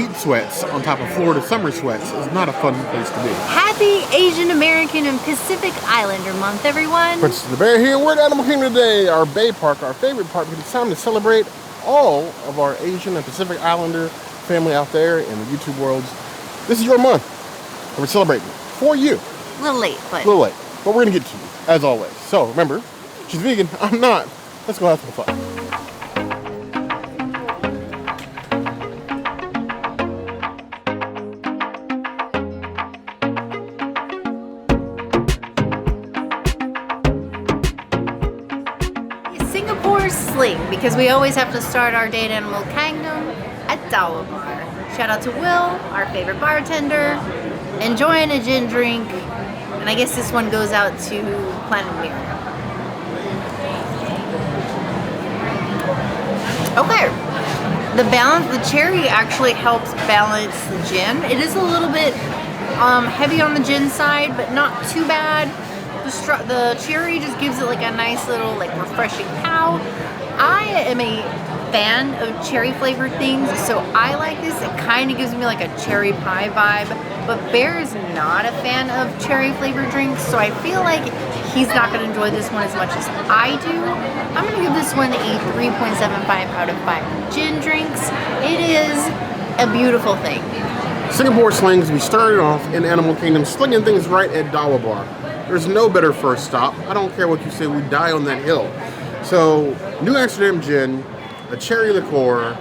meat sweats on top of Florida summer sweats is not a fun place to be. Happy Asian American and Pacific Islander Month, everyone. Princess the Bear here. We're at Animal Kingdom today, our Bay Park, our favorite park, because it's time to celebrate all of our Asian and Pacific Islander family out there in the YouTube worlds. This is your month. We're celebrating for you. A little late, but we're gonna get to you, as always. So remember, she's vegan, I'm not. Let's go have some fun. Singapore sling, because we always have to start our day at Animal Kingdom at Dawa Bar. Shout out to Will, our favorite bartender, enjoying a gin drink, and I guess this one goes out to Planet Miriam. Okay, the cherry actually helps balance the gin. It is a little bit heavy on the gin side, but not too bad. The cherry just gives it like a nice little like refreshing pow. I am a fan of cherry flavored things, so I like this. It kind of gives me like a cherry pie vibe, but Bear is not a fan of cherry flavored drinks, so I feel like he's not going to enjoy this one as much as I do. I'm going to give this one a 3.75 out of 5 gin drinks. It is a beautiful thing. Singapore slings, we started off in Animal Kingdom slinging things right at Dawa Bar. There's no better first stop. I don't care what you say, we die on that hill. So, New Amsterdam gin, a cherry liqueur,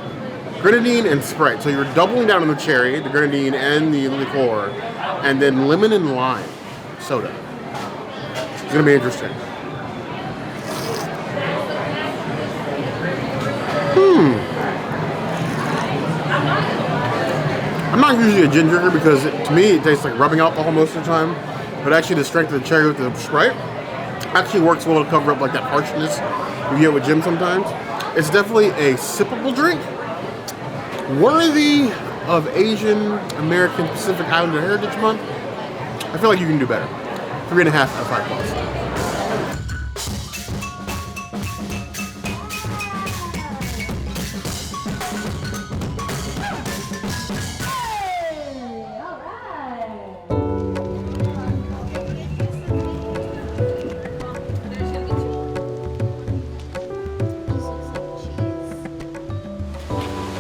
grenadine, and Sprite. So you're doubling down on the cherry, the grenadine, and the liqueur, and then lemon and lime soda. It's gonna be interesting. I'm not usually a gin drinker because to me it tastes like rubbing alcohol most of the time. But actually the strength of the cherry with the Sprite actually works well to cover up like that harshness you get with gin sometimes. It's definitely a sippable drink, worthy of Asian American Pacific Islander Heritage Month. I feel like you can do better. 3.5 out of 5 plus.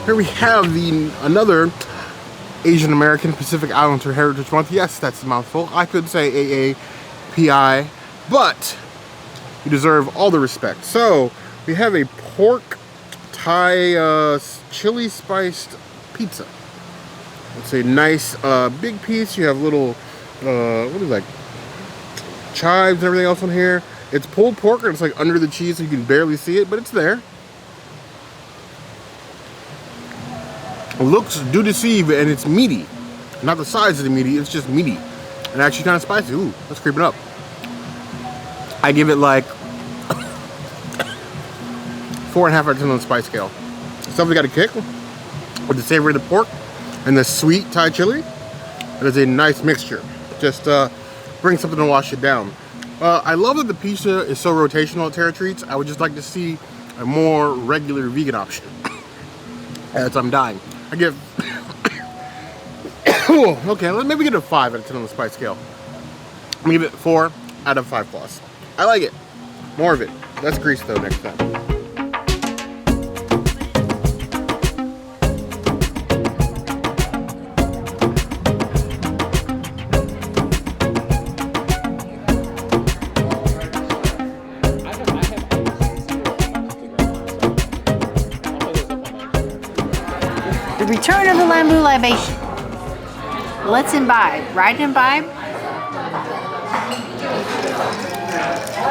Here we have another Asian American Pacific Islander Heritage Month. Yes, that's a mouthful. I could say AAPI, but you deserve all the respect. So we have a pork Thai chili spiced pizza. It's a nice big piece. You have little what is that? Chives and everything else on here. It's pulled pork and it's like under the cheese, so you can barely see it, but it's there. Looks do deceive, and it's meaty. Not the size of the meaty, it's just meaty. And actually kind of spicy. Ooh, that's creeping up. I give it like 4.5 out of 10 on the spice scale. It's definitely got a kick with the savory of the pork and the sweet Thai chili. It is a nice mixture. Just bring something to wash it down. I love that the pizza is so rotational at Terra Treats. I would just like to see a more regular vegan option. As I'm dying. I give, okay, maybe we get a 5 out of 10 on the spice scale. I'm gonna give it 4 out of 5 plus. I like it. More of it. Less grease though next time. the return of the Lambu libation. Let's imbibe. Right imbibe.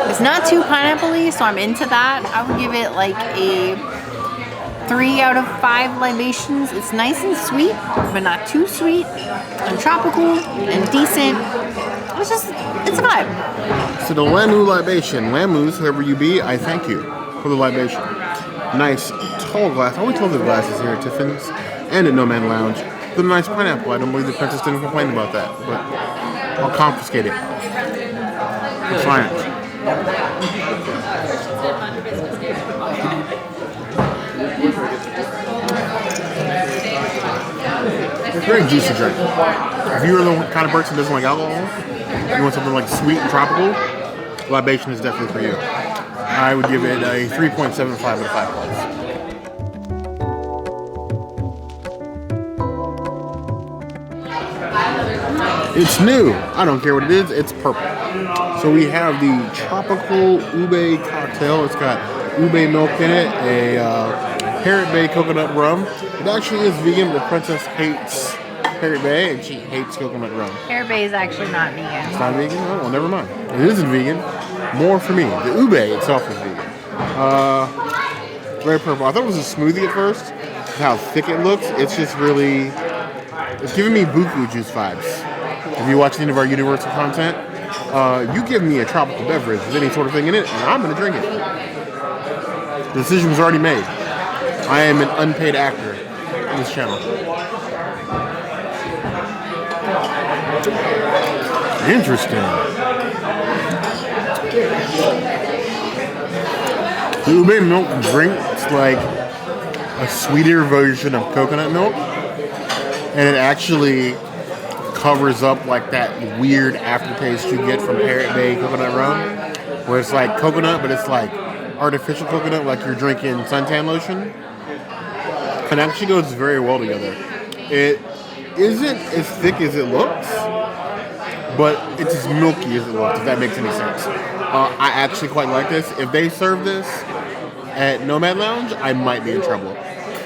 It's not too pineapple-y, so I'm into that. I would give it like a 3 out of 5 libations. It's nice and sweet, but not too sweet, and tropical, and decent. It's a vibe. So the Lambu libation. Lamus, whoever you be, I thank you for the libation. Nice tall glass. I always love the glasses here at Tiffins and at Nomad Lounge. The nice pineapple. I don't believe the princess didn't complain about that, but I'll confiscate it. It's fine. Very juicy drink. If you're the kind of person who doesn't like alcohol, you want something like sweet and tropical, libation is definitely for you. I would give it a 3.75 out of 5 points. It's new. I don't care what it is. It's purple. So we have the tropical ube cocktail. It's got ube milk in it, a Parrot Bay coconut rum. It actually is vegan, but Princess hates Parrot Bay and she hates coconut rum. Parrot Bay is actually not vegan. It's not vegan? Oh, well, never mind. It isn't vegan. More for me. The ube itself is vegan. Very purple. I thought it was a smoothie at first. How thick it looks. It's just really... It's giving me buku juice vibes. If you watch any of our Universal content, you give me a tropical beverage with any sort of thing in it, and I'm going to drink it. The decision was already made. I am an unpaid actor on this channel. Interesting. The ube milk drink is like a sweeter version of coconut milk, and it actually covers up like that weird aftertaste you get from Parrot Bay coconut rum, where it's like coconut, but it's like artificial coconut, like you're drinking suntan lotion. It actually goes very well together. It isn't as thick as it looks, but it's as milky as it looks, if that makes any sense. I actually quite like this. If they serve this at Nomad Lounge, I might be in trouble.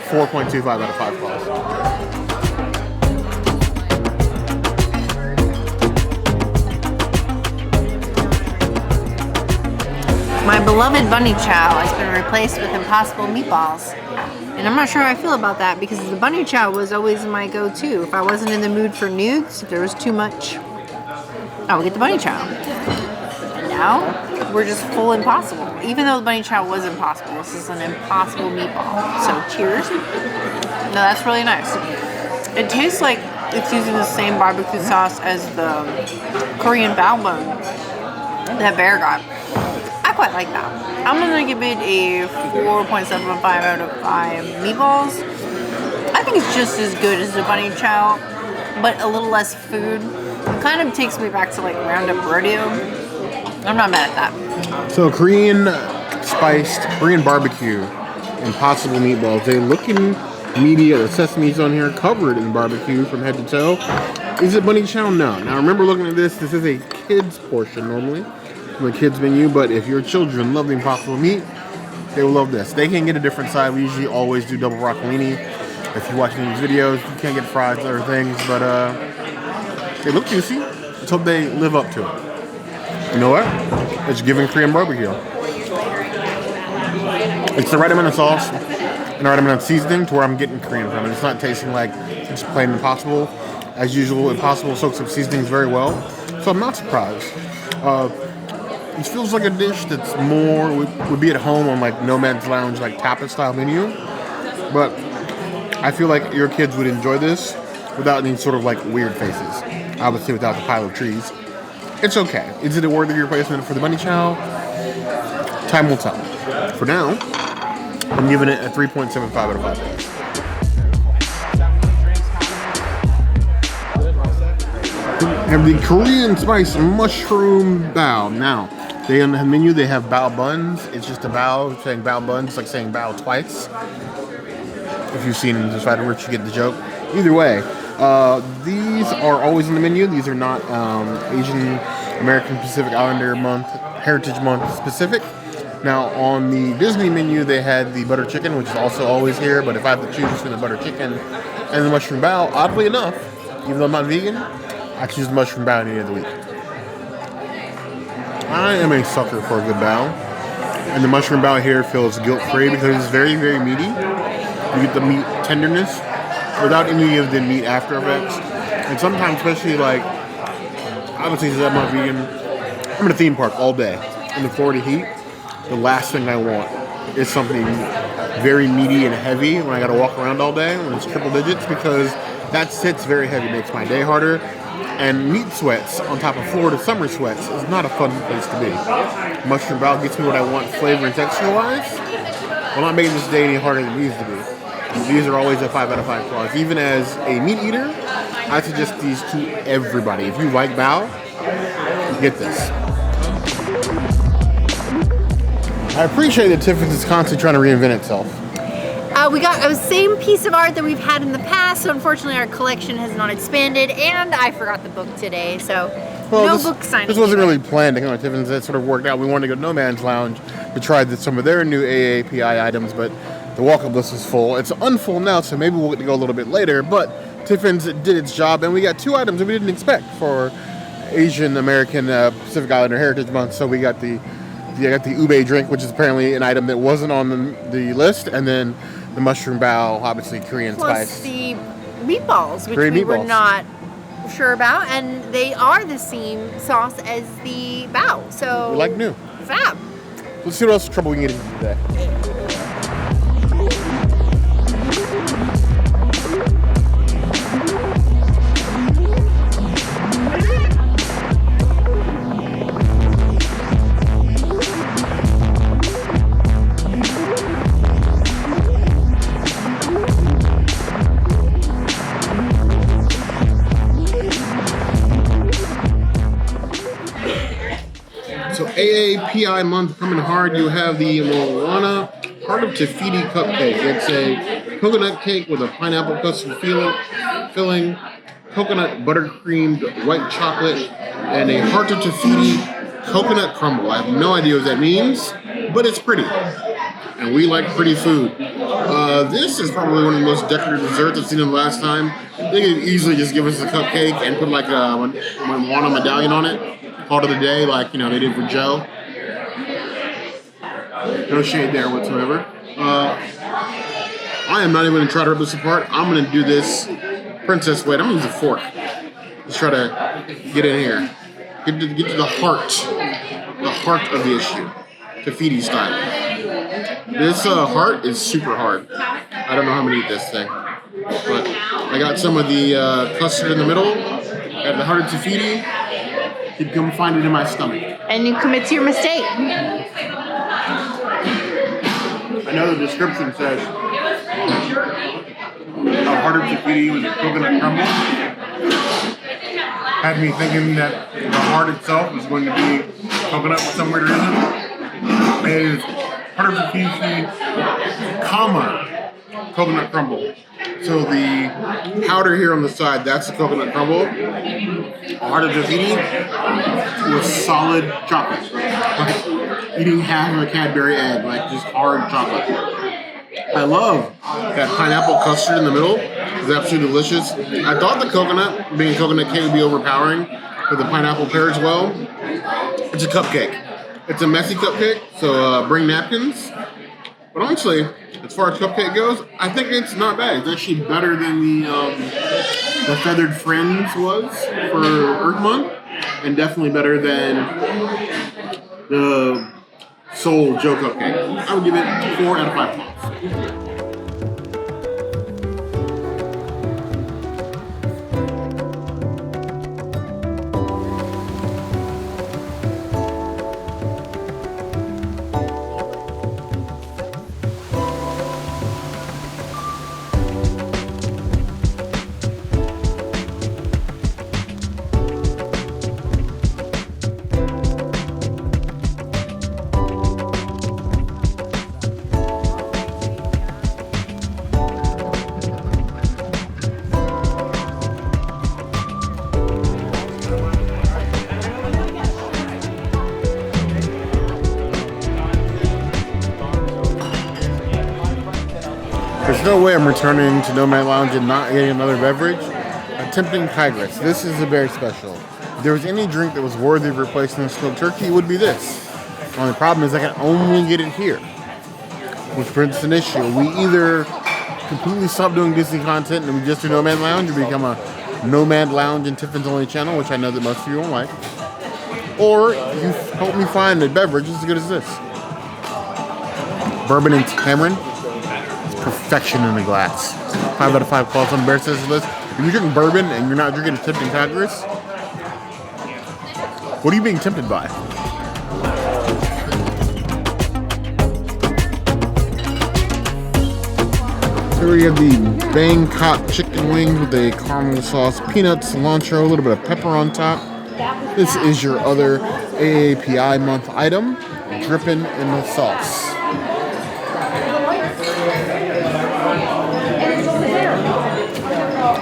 4.25 out of 5 claws. My beloved bunny chow has been replaced with Impossible meatballs. And I'm not sure how I feel about that because the bunny chow was always my go-to. If I wasn't in the mood for nudes, if there was too much, I would get the bunny chow. And now, we're just full Impossible. Even though the bunny chow was Impossible, this is an Impossible meatball. So cheers. No, that's really nice. It tastes like it's using the same barbecue sauce as the Korean bao bun that Bear got. I quite like that. I'm gonna give it a 4.75 out of 5 meatballs. I think it's just as good as the bunny chow, but a little less food. It kind of takes me back to like Roundup Rodeo. I'm not mad at that. So Korean spiced, Korean barbecue, Impossible meatballs. They're looking meaty. The sesame's on here, covered in barbecue from head to toe. Is it bunny chow? No. Now remember looking at this, this is a kid's portion normally. From the kids menu, but if your children love the Impossible meat, they will love this. They can get a different side. We usually always do double broccolini. If you watch any of these videos, you can't get fries and other things, but they look juicy. Let's hope they live up to it. You know what? It's giving Korean barbecue. It's the right amount of sauce and the right amount of seasoning to where I'm getting Korean from it. It's not tasting like it's plain Impossible. As usual, Impossible soaks up seasonings very well, so I'm not surprised. It feels like a dish that's more would be at home on like Nomad Lounge, like tapas style menu. But I feel like your kids would enjoy this without any sort of like weird faces. Obviously, without the pile of trees. It's okay. Is it a worthy replacement for the bunny chow? Time will tell. For now, I'm giving it a 3.75 out of 5. Have the Korean spice mushroom bao. Now, they on the menu they have bao buns. It's just a bao. Saying bao buns, it's like saying bao twice. If you've seen this fighter merch, you get the joke. Either way, these are always on the menu. These are not Asian American Pacific Islander Month, Heritage Month specific. Now, on the Disney menu, they had the butter chicken, which is also always here. But if I have to choose between the butter chicken and the mushroom bao, oddly enough, even though I'm not vegan, I choose the mushroom bao any of the week. I am a sucker for a good bao. And the mushroom bao here feels guilt-free because it's very, very meaty. You get the meat tenderness without any of the meat after effects. And sometimes, especially like, obviously since I'm not vegan, I'm in a theme park all day. In the Florida heat, the last thing I want is something very meaty and heavy when I gotta walk around all day when it's triple digits, because that sits very heavy, makes my day harder. And meat sweats on top of Florida summer sweats is not a fun place to be. Mushroom bao gets me what I want flavor and texture wise. I'm not making this day any harder than it needs to be. These are always a 5 out of 5 claws. Even as a meat eater, I suggest these to everybody. If you like bao, get this. I appreciate that Tiffins is constantly trying to reinvent itself. We got a same piece of art that we've had in the past, so unfortunately our collection has not expanded, and I forgot the book today, so no book signing. This wasn't really planned to come to Tiffins. That sort of worked out. We wanted to go to Nomad Lounge to try some of their new AAPI items, but the walk-up list is full. It's unfull now, so maybe we'll get to go a little bit later, but Tiffins did its job, and we got 2 items that we didn't expect for Asian American Pacific Islander Heritage Month. So we got the ube drink, which is apparently an item that wasn't on the list, and then the mushroom bao, obviously Korean spice. Plus the meatballs, which we were not sure about, and they are the same sauce as the bao. So we like new. Fab. Let's see what else trouble we can get into today. So AAPI month coming hard. You have the Moana Heart of Tafiti cupcake. It's a coconut cake with a pineapple custard filling, coconut buttercreamed white chocolate, and a Heart of Tafiti coconut crumble. I have no idea what that means, but it's pretty. And we like pretty food. This is probably one of the most decorative desserts I've seen them last time. They could easily just give us a cupcake and put like a Moana medallion on it. Part of the day, like they did for Joe. No shade there whatsoever. I am not even going to try to rip this apart. I'm going to do this princess way. I'm going to use a fork. Let's try to get in here. Get to the heart of the issue. Tafiti style. This heart is super hard. I don't know how I'm going to eat this thing. But I got some of the custard in the middle. I have the heart of Tafiti. He'd come find it in my stomach. And you commit to your mistake. I know the description says a heart of Tafiti with a coconut crumble. Had me thinking that the heart itself was going to be coconut for some weird reason. It is heart of Tafiti, coconut crumble. So the powder here on the side, that's the coconut crumble. Heart of Tafiti with solid chocolate. Like eating half of a Cadbury egg, like just hard chocolate. I love that pineapple custard in the middle. It's absolutely delicious. I thought the coconut, being a coconut cake, would be overpowering, but the pineapple pairs well. It's a cupcake. It's a messy cupcake, so bring napkins. But honestly, as far as cupcake goes, I think it's not bad. It's actually better than the Feathered Friends was for Earth Month, and definitely better than the Soul Joe cupcake. I would give it 4 out of 5 points. There's no way I'm returning to Nomad Lounge and not getting another beverage. A tempting tigress. This is a very special. If there was any drink that was worthy of replacing the smoked turkey, it would be this. The only problem is I can only get it here, which presents an issue. We either completely stop doing Disney content and we just do Nomad Lounge, or become a Nomad Lounge and Tiffins only channel, which I know that most of you won't like, or you help me find a beverage as good as this. Bourbon and tamarind. Perfection in the glass. 5 out of 5 calls on the Bear Says list. If you're drinking bourbon and you're not drinking a tempting tigress, what are you being tempted by? Here we have the Bangkok chicken wings with a caramel sauce, peanuts, cilantro, a little bit of pepper on top. This is your other AAPI month item, dripping in the sauce.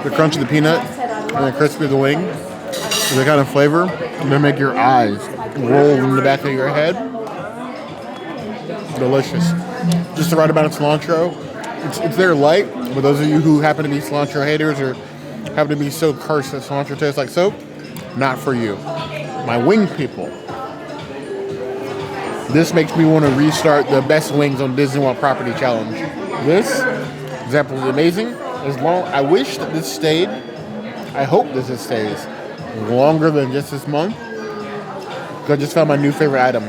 The crunch of the peanut and the crispy of the wing, the kind of flavor, they make your eyes roll in the back of your head. Delicious. Just the right amount of cilantro. It's there light, but those of you who happen to be cilantro haters or happen to be so cursed that cilantro tastes like soap, not for you. My wing people. This makes me want to restart the best wings on Disney World property challenge. This example is amazing. I wish that this stayed. I hope this stays longer than just this month. Because I just found my new favorite item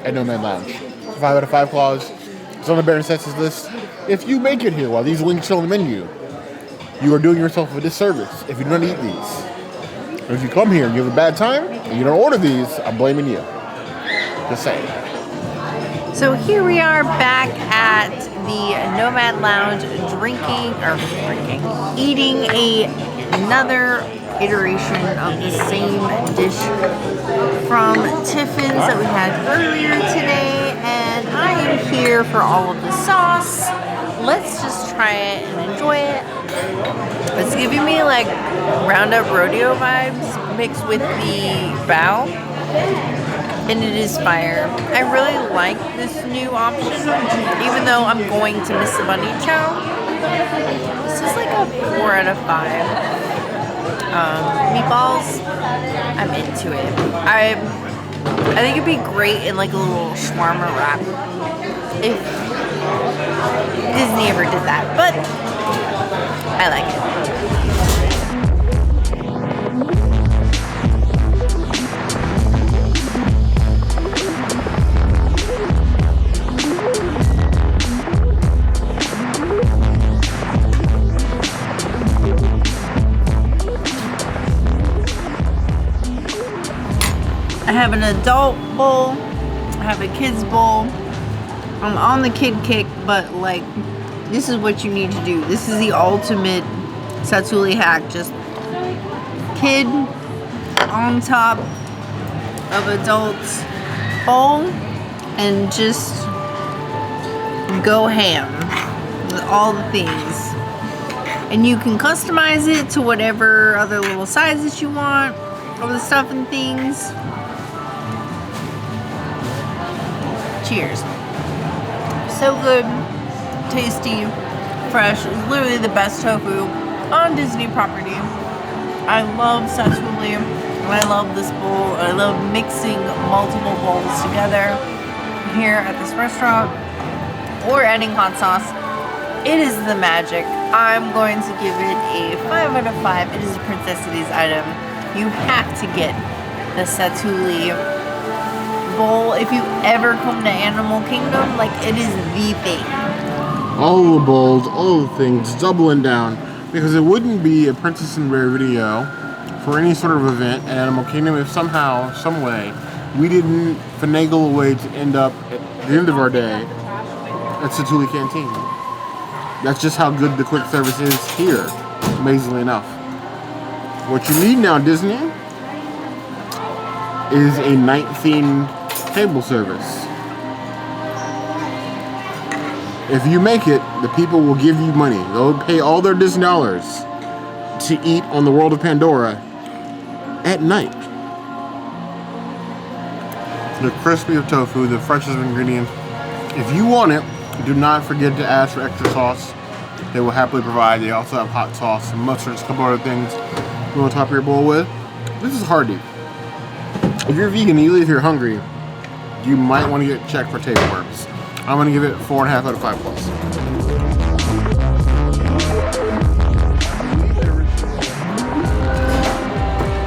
at Nomad Lounge. 5 out of 5 claws. It's on the bare necessities list. If you make it here while these wings are on the menu, you are doing yourself a disservice if you don't eat these. And if you come here and you have a bad time and you don't order these, I'm blaming you. Just saying. So here we are back at the Nomad Lounge eating another iteration of the same dish from Tiffins that we had earlier today, and I am here for all of the sauce. Let's just try it and enjoy it. It's giving me like Roundup Rodeo vibes mixed with the bao, and it is fire. I really like this new option, even though I'm going to miss the bunny chow. This is like a 4 out of 5. Meatballs, I'm into it. I think it'd be great in like a little shawarma wrap if Disney ever did that, but I like it. I have an adult bowl, I have a kid's bowl. I'm on the kid kick, but like, this is what you need to do. This is the ultimate Satu'li hack. Just kid on top of adult's bowl and just go ham with all the things. And you can customize it to whatever other little sizes you want of the stuff and things. Cheers. So good, tasty, fresh. It's literally the best tofu on Disney property. I love Satu'li, and I love this bowl. I love mixing multiple bowls together here at this restaurant or adding hot sauce. It is the magic. I'm going to give it a 5 out of 5. It is a Princess Cities item. You have to get the Satu'li bowl if you ever come to Animal Kingdom. Like, it is the thing. All the bowls, all the things, doubling down. Because it wouldn't be a Princess and Bear video for any sort of event at Animal Kingdom if somehow, some way, we didn't finagle a way to end up at the end of our day at Satu'li Canteen. That's just how good the quick service is here, amazingly enough. What you need now, Disney, is a night-themed table service. If you make it, the people will give you money. They'll pay all their Disney dollars to eat on the World of Pandora at night. The crispy of tofu, the freshest of ingredients. If you want it, do not forget to ask for extra sauce. They will happily provide. They also have hot sauce and mustard, a couple other things you want to top your bowl with. This is hearty. If you're vegan and you leave here hungry, you might want to get checked for tapeworms. I'm going to give it 4.5 out of 5 plus.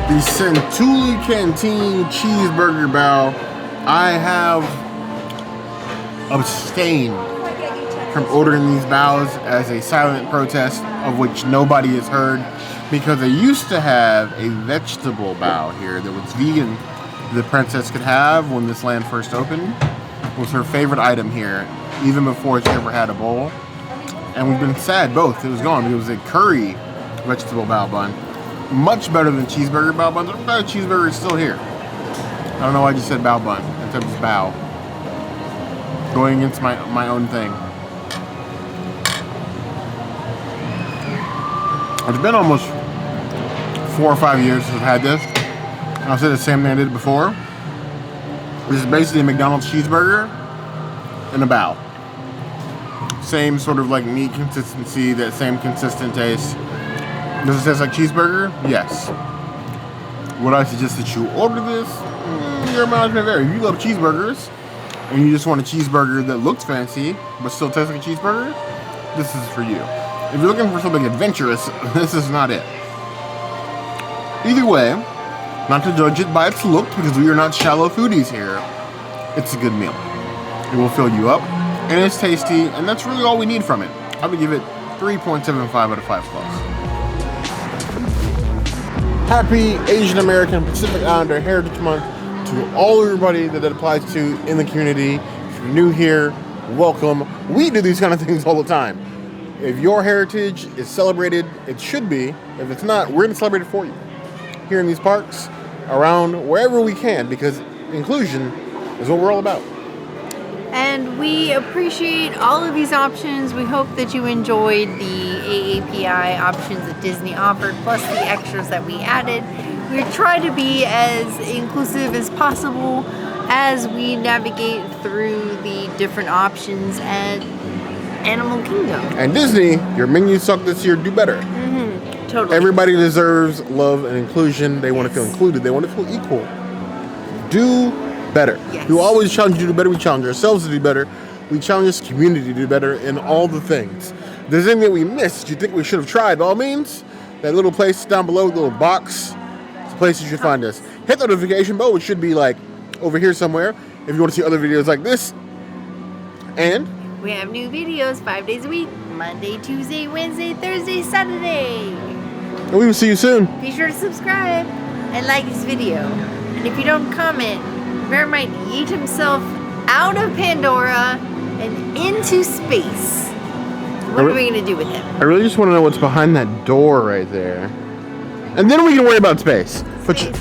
The Satu'li Canteen cheeseburger bao. I have abstained from ordering these baos as a silent protest of which nobody has heard, because they used to have a vegetable bao here that was vegan. The princess could have when this land first opened. It was her favorite item here, even before she ever had a bowl. And we've been sad both. It was gone. It was a curry vegetable bao bun. Much better than cheeseburger bao buns. The cheeseburger is still here. I don't know why I just said bao bun instead of just bao. Going against my own thing. It's been almost 4 or 5 years since I've had this. And I'll say the same thing I did before. This is basically a McDonald's cheeseburger and a bao. Same sort of like meat consistency, that same consistent taste. Does it taste like cheeseburger? Yes. Would I suggest that you order this? Your mileage may vary. If you love cheeseburgers and you just want a cheeseburger that looks fancy but still tastes like a cheeseburger, this is for you. If you're looking for something adventurous, this is not it. Either way, not to judge it by its look, because we are not shallow foodies here, it's a good meal. It will fill you up, and it's tasty, and that's really all we need from it. I would give it 3.75 out of 5 stars. Happy Asian American Pacific Islander Heritage Month to all everybody that applies to in the community. If you're new here, welcome. We do these kind of things all the time. If your heritage is celebrated, it should be. If it's not, we're going to celebrate it for you. Here in these parks, around, wherever we can, because inclusion is what we're all about. And we appreciate all of these options. We hope that you enjoyed the AAPI options that Disney offered, plus the extras that we added. We try to be as inclusive as possible as we navigate through the different options at Animal Kingdom. And Disney, your menu sucked this year, do better. Totally. Everybody deserves love and inclusion. They want to feel included. They want to feel equal. Do better. Yes. We always challenge you to do better. We challenge ourselves to do better. We challenge this community to do better in all the things. If there's anything that we missed, you think we should have tried, by all means, that little place down below, the little box, it's a place you should find us. Hit the notification bell, which should be like over here somewhere, if you want to see other videos like this. And we have new videos 5 days a week, Monday, Tuesday, Wednesday, Thursday, Saturday. we will see you soon. Be sure to subscribe and like this video. And if you don't comment, Bear might yeet himself out of Pandora and into space. What are we going to do with him? I really just want to know what's behind that door right there. And then we can worry about space. But you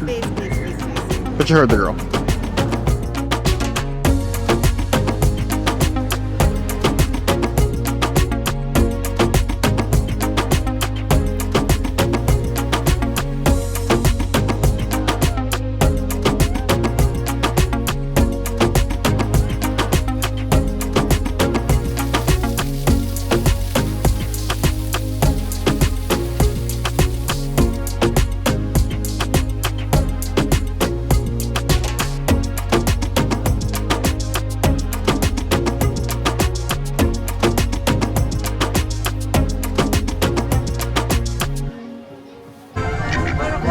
heard the girl.